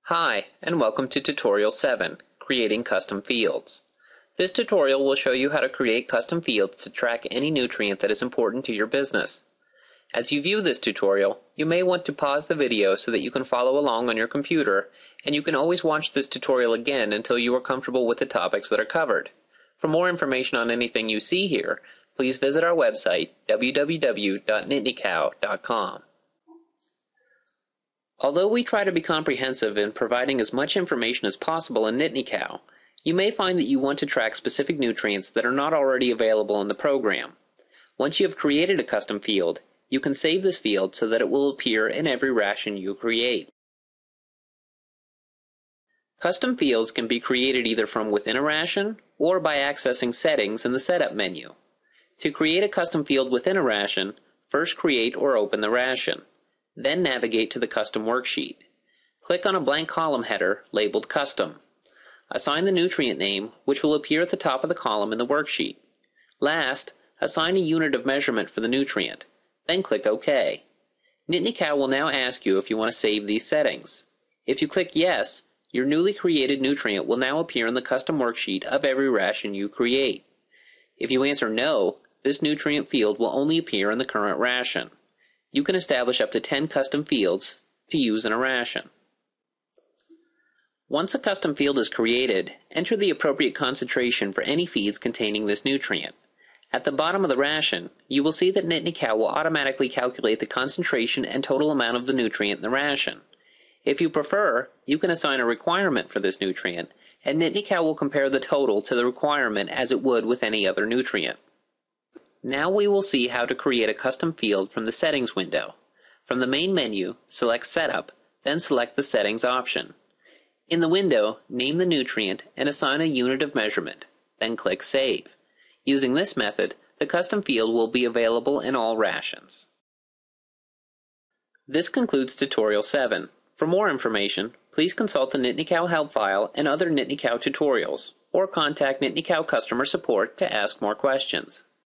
Hi, and welcome to Tutorial 7, Creating Custom Fields. This tutorial will show you how to create custom fields to track any nutrient that is important to your business. As you view this tutorial, you may want to pause the video so that you can follow along on your computer, and you can always watch this tutorial again until you are comfortable with the topics that are covered. For more information on anything you see here, please visit our website, www.NittanyCow.com. Although we try to be comprehensive in providing as much information as possible in NittanyCow, you may find that you want to track specific nutrients that are not already available in the program. Once you have created a custom field, you can save this field so that it will appear in every ration you create. Custom fields can be created either from within a ration or by accessing Settings in the Setup menu. To create a custom field within a ration, first create or open the ration. Then navigate to the Custom worksheet. Click on a blank column header labeled Custom. Assign the nutrient name, which will appear at the top of the column in the worksheet. Last, assign a unit of measurement for the nutrient. Then click OK. NittanyCow will now ask you if you want to save these settings. If you click Yes, your newly created nutrient will now appear in the Custom worksheet of every ration you create. If you answer No, this nutrient field will only appear in the current ration. You can establish up to 10 custom fields to use in a ration. Once a custom field is created, enter the appropriate concentration for any feeds containing this nutrient. At the bottom of the ration, you will see that NittanyCow will automatically calculate the concentration and total amount of the nutrient in the ration. If you prefer, you can assign a requirement for this nutrient, and NittanyCow will compare the total to the requirement as it would with any other nutrient. Now we will see how to create a custom field from the Settings window. From the main menu, select Setup, then select the Settings option. In the window, name the nutrient and assign a unit of measurement, then click Save. Using this method, the custom field will be available in all rations. This concludes Tutorial 7. For more information, please consult the NittanyCow help file and other NittanyCow tutorials, or contact NittanyCow customer support to ask more questions.